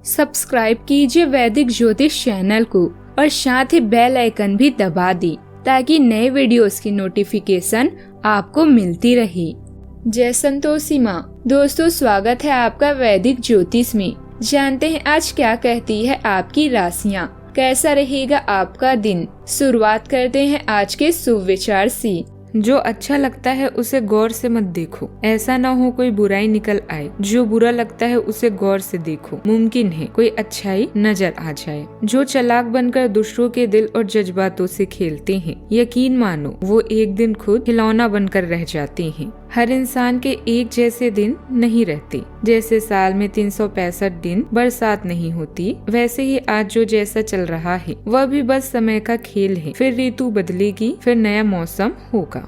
Subscribe कीजिए वैदिक ज्योतिष चैनल को और साथ ही बेल आइकन भी दबा दी ताकि नए वीडियोस की नोटिफिकेशन आपको मिलती रहे। जय संतोषी माँ। दोस्तों, स्वागत है आपका वैदिक ज्योतिष में। जानते हैं आज क्या कहती है आपकी राशियाँ, कैसा रहेगा आपका दिन। शुरुआत करते हैं आज के शुभ विचार से। जो अच्छा लगता है उसे गौर से मत देखो, ऐसा ना हो कोई बुराई निकल आए। जो बुरा लगता है उसे गौर से देखो, मुमकिन है कोई अच्छाई नजर आ जाए। जो चालाक बनकर दूसरों के दिल और जज्बातों से खेलते हैं, यकीन मानो वो एक दिन खुद खिलौना बनकर रह जाते हैं। हर इंसान के एक जैसे दिन नहीं रहते। जैसे साल में 365 दिन बरसात नहीं होती, वैसे ही आज जो जैसा चल रहा है वह भी बस समय का खेल है। फिर ऋतु बदलेगी, फिर नया मौसम होगा।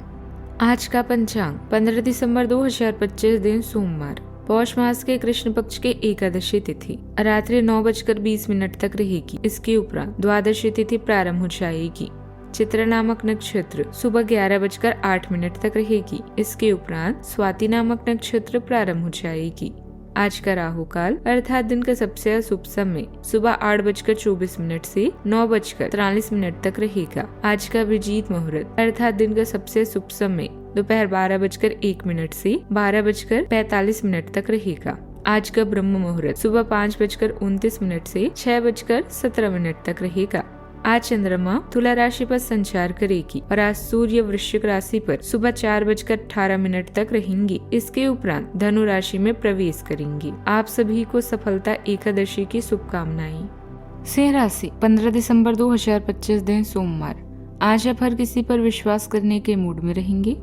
आज का पंचांग 15 दिसंबर 2025 दिन सोमवार, पौष मास के कृष्ण पक्ष के एकादशी तिथि रात्रि 9:20 तक रहेगी। इसके उपरांत द्वादशी तिथि प्रारंभ हो जाएगी। चित्रा नामक नक्षत्र सुबह 11:08 तक रहेगी। इसके उपरांत स्वाति नामक नक्षत्र प्रारंभ हो जाएगी। आज का राहु काल अर्थात दिन का सबसे अशुभ समय सुबह 8:24 से 9:43 तक रहेगा। आज का अभिजीत मुहूर्त अर्थात दिन का सबसे शुभ समय दोपहर 12:01 से 12:45 तक रहेगा। आज का ब्रह्म मुहूर्त सुबह 5:29 से 6:17 तक रहेगा। आज चंद्रमा तुला राशि पर संचार करेगी और आज सूर्य वृश्चिक राशि पर सुबह 4:18 तक रहेंगी। इसके उपरांत धनु राशि में प्रवेश करेंगी। आप सभी को सफलता एकादशी की शुभकामनाएं। सिंह राशि 15 दिसंबर 2025 दिन सोमवार, आज आप हर किसी पर विश्वास करने के मूड में रहेंगे।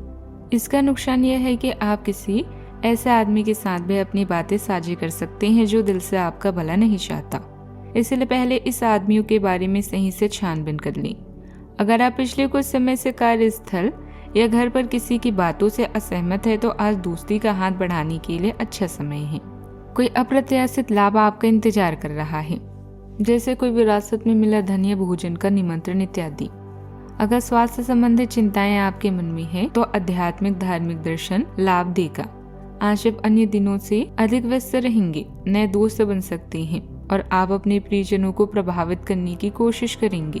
इसका नुकसान यह है कि आप किसी ऐसे आदमी के साथ भी अपनी बातें साझी कर सकते हैं जो दिल से आपका भला नहीं चाहता। इसलिए पहले इस आदमियों के बारे में सही से छानबीन कर लें। अगर आप पिछले कुछ समय से कार्यस्थल या घर पर किसी की बातों से असहमत है तो आज दोस्ती का हाथ बढ़ाने के लिए अच्छा समय है। कोई अप्रत्याशित लाभ आपका इंतजार कर रहा है, जैसे कोई विरासत में मिला धन या भोजन का निमंत्रण इत्यादि। अगर स्वास्थ्य संबंधित चिंताएं आपके मन में है तो आध्यात्मिक धार्मिक दर्शन लाभ देगा। आज आप अन्य दिनों से अधिक व्यस्त रहेंगे। नए दोस्त बन सकते हैं और आप अपने प्रियजनों को प्रभावित करने की कोशिश करेंगे।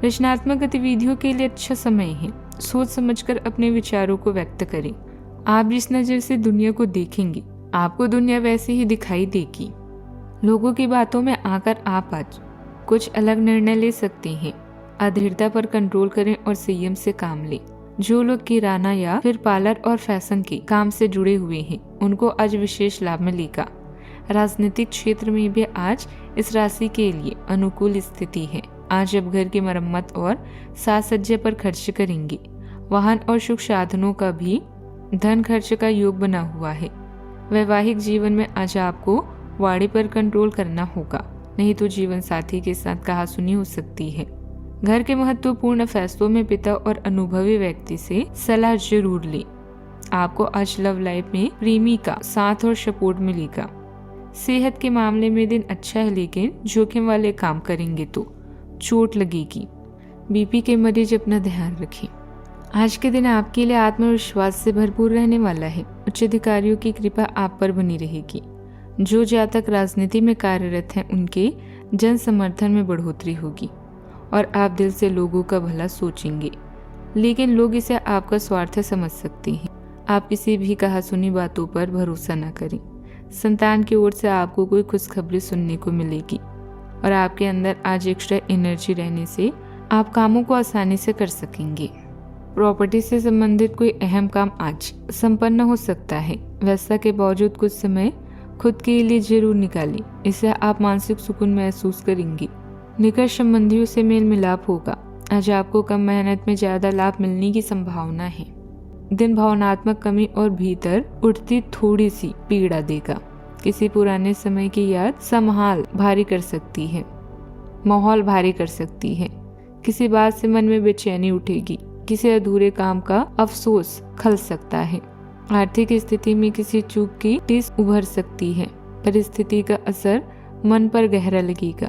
रचनात्मक गतिविधियों के लिए अच्छा समय है। सोच समझकर अपने विचारों को व्यक्त करें। आप जिस नजर से दुनिया को देखेंगे आपको दुनिया वैसे ही दिखाई देगी। लोगों की बातों में आकर आप आज कुछ अलग निर्णय ले सकते हैं। अधीरता पर कंट्रोल करें और संयम से काम लें। जो लोग किराना या फिर पार्लर और फैशन के काम से जुड़े हुए हैं उनको आज विशेष लाभ मिलेगा। राजनीतिक क्षेत्र में भी आज इस राशि के लिए अनुकूल स्थिति है। आज आप घर की मरम्मत और साज सज्जा पर खर्च करेंगे। वाहन और सुख साधनों का भी धन खर्च का योग बना हुआ है। वैवाहिक जीवन में आज आपको वाणी पर कंट्रोल करना होगा, नहीं तो जीवन साथी के साथ कहासुनी हो सकती है। घर के महत्वपूर्ण फैसलों में पिता और अनुभवी व्यक्ति से सलाह जरूर लें। आपको आज लव लाइफ में प्रेमी का साथ और सपोर्ट मिलेगा। सेहत के मामले में दिन अच्छा है, लेकिन जोखिम वाले काम करेंगे तो चोट लगेगी। बीपी के मरीज अपना ध्यान रखें। आज के दिन आपके लिए आत्मविश्वास से भरपूर रहने वाला है। उच्च अधिकारियों की कृपा आप पर बनी रहेगी। जो जातक राजनीति में कार्यरत हैं उनके जन समर्थन में बढ़ोतरी होगी और आप दिल से लोगों का भला सोचेंगे, लेकिन लोग इसे आपका स्वार्थ समझ सकते हैं। आप किसी भी कहासुनी बातों पर भरोसा न करें। संतान की ओर से आपको कोई खुशखबरी सुनने को मिलेगी और आपके अंदर आज एक्स्ट्रा एनर्जी रहने से आप कामों को आसानी से कर सकेंगे। प्रॉपर्टी से संबंधित कोई अहम काम आज संपन्न हो सकता है। व्यस्तता के बावजूद कुछ समय खुद के लिए जरूर निकालें, इससे आप मानसिक सुकून महसूस करेंगे। निकट संबंधियों से मेल मिलाप होगा। आज आपको कम मेहनत में ज्यादा लाभ मिलने की संभावना है। दिन भावनात्मक कमी और भीतर उठती थोड़ी सी पीड़ा देगा। किसी पुराने समय की याद संभाल भारी कर सकती है, माहौल भारी कर सकती है। किसी बात से मन में बेचैनी उठेगी। किसी अधूरे काम का अफसोस खल सकता है। आर्थिक स्थिति में किसी चूक की टीस उभर सकती है। परिस्थिति का असर मन पर गहरा लगेगा।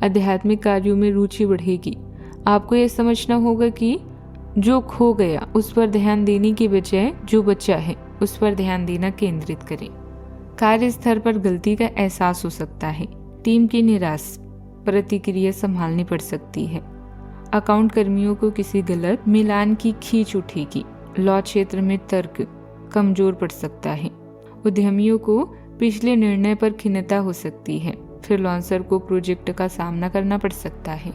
आध्यात्मिक कार्यों में रुचि बढ़ेगी। आपको यह समझना होगा कि जो खो गया उस पर ध्यान देने की बजाय जो बचा है उस पर ध्यान देना केंद्रित करें। कार्यस्थल पर गलती का एहसास हो सकता है। टीम की निराश प्रतिक्रिया संभालनी पड़ सकती है। अकाउंट कर्मियों को किसी गलत मिलान की खींच उठेगी। लॉ क्षेत्र में तर्क कमजोर पड़ सकता है। उद्यमियों को पिछले निर्णय पर खिन्नता हो सकती है। फ्रीलांसर को प्रोजेक्ट का सामना करना पड़ सकता है।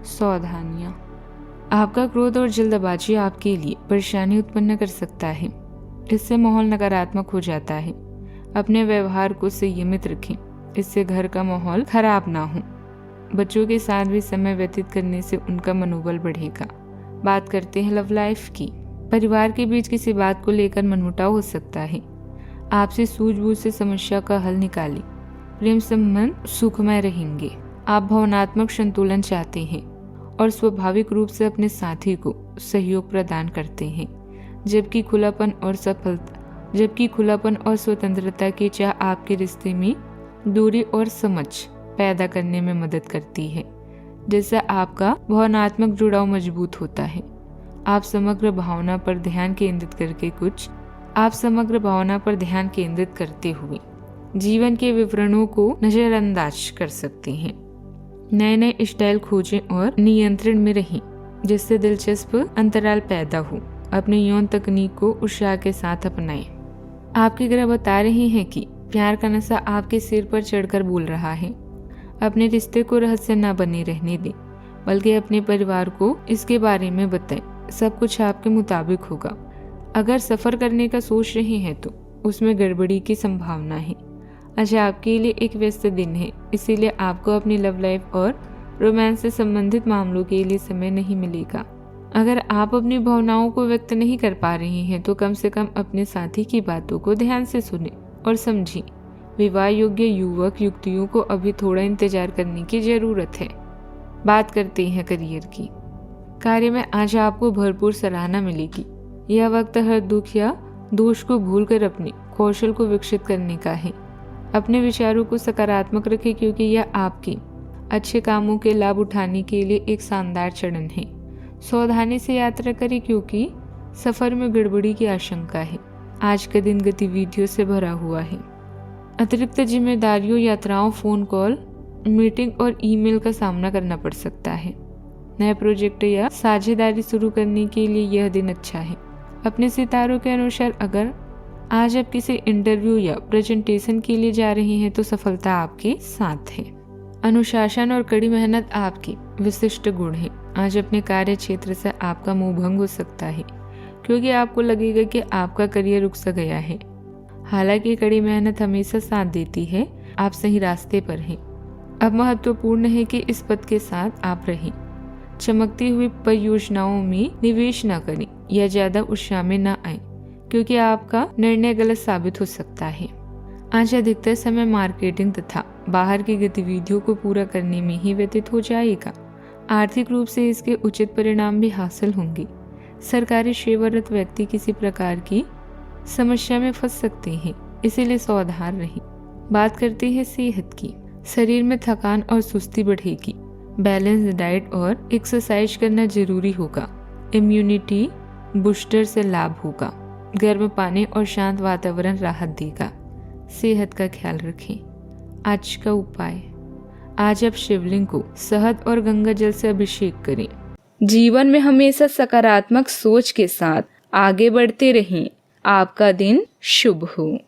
सावधानियां, आपका क्रोध और जल्दबाजी आपके लिए परेशानी उत्पन्न कर सकता है। इससे माहौल नकारात्मक हो जाता है। अपने व्यवहार को संयमित रखें, इससे घर का माहौल खराब ना हो। बच्चों के साथ भी समय व्यतीत करने से उनका मनोबल बढ़ेगा। बात करते हैं लव लाइफ की। परिवार के बीच किसी बात को लेकर मनमुटाव हो सकता है। आपसे सूझबूझ से समस्या का हल निकालें। प्रेम संबंध सुखमय रहेंगे। आप भावनात्मक संतुलन चाहते हैं और स्वाभाविक रूप से अपने साथी को सहयोग प्रदान करते हैं, जबकि खुलापन और स्वतंत्रता की चाह आपके रिश्ते में दूरी और समझ पैदा करने में मदद करती है, जिससे आपका भावनात्मक जुड़ाव मजबूत होता है। आप समग्र भावना पर ध्यान केंद्रित करते हुए जीवन के विवरणों को नजरअंदाज कर सकते हैं। नए स्टाइल खोजें और नियंत्रण में रहें, जिससे दिलचस्प अंतराल पैदा हो। अपनी यौन तकनीक को उत्साह के साथ अपनाएं। आपके ग्रह बता रहे हैं कि प्यार का नशा आपके सिर पर चढ़कर बोल रहा है। अपने रिश्ते को रहस्य न बने रहने दें, बल्कि अपने परिवार को इसके बारे में बताएं। सब कुछ आपके मुताबिक होगा। अगर सफर करने का सोच रहे हैं तो उसमें गड़बड़ी की संभावना है। आज आपके लिए एक व्यस्त दिन है, इसीलिए आपको अपनी लव लाइफ और रोमांस से संबंधित मामलों के लिए समय नहीं मिलेगा। अगर आप अपनी भावनाओं को व्यक्त नहीं कर पा रहे हैं तो कम से कम अपने साथी की बातों को ध्यान से सुनें और समझें। विवाह योग्य युवक युवतियों को अभी थोड़ा इंतजार करने की जरूरत है। बात करते हैं करियर की। कार्य में आज आपको भरपूर सराहना मिलेगी। यह वक्त हर दुख या दोष को भूलकर अपने कौशल को विकसित करने का है। अपने विचारों को सकारात्मक रखें, क्योंकि यह आपके अच्छे कामों के लाभ उठाने के लिए एक शानदार चरण है। सावधानी से यात्रा करें, क्योंकि सफर में गड़बड़ी की आशंका है। आज का दिन गतिविधियों से भरा हुआ है। अतिरिक्त जिम्मेदारियों, यात्राओं, फोन कॉल, मीटिंग और ईमेल का सामना करना पड़ सकता है। नए प्रोजेक्ट या साझेदारी शुरू करने के लिए यह दिन अच्छा है। अपने सितारों के अनुसार अगर आज आप किसी इंटरव्यू या प्रेजेंटेशन के लिए जा रहे हैं तो सफलता आपके साथ है। अनुशासन और कड़ी मेहनत आपकी विशिष्ट गुण है। आज अपने कार्य क्षेत्र से आपका मुंह भंग हो सकता है, क्योंकि आपको लगेगा कि आपका करियर रुक सा गया है। हालांकि कड़ी मेहनत हमेशा साथ देती है। आप सही रास्ते पर हैं। अब महत्वपूर्ण है कि इस पद के साथ आप रहें। चमकती हुई परियोजनाओं में निवेश न करें या ज्यादा उत्साह में न आए, क्योंकि आपका निर्णय गलत साबित हो सकता है। आज अधिकतर समय मार्केटिंग तथा बाहर की गतिविधियों को पूरा करने में ही व्यतीत हो जाएगा। आर्थिक रूप से इसके उचित परिणाम भी हासिल होंगे। सरकारी सेवारत व्यक्ति किसी प्रकार की समस्या में फंस सकते हैं, इसीलिए सावधान रहें। बात करते हैं सेहत की। शरीर में थकान और सुस्ती बढ़ेगी। बैलेंस डाइट और एक्सरसाइज करना जरूरी होगा। इम्यूनिटी बूस्टर से लाभ होगा। गर्म पानी और शांत वातावरण राहत देगा। सेहत का ख्याल रखें। आज का उपाय, आज आप शिवलिंग को शहद और गंगा जल से अभिषेक करें। जीवन में हमेशा सकारात्मक सोच के साथ आगे बढ़ते रहें। आपका दिन शुभ हो।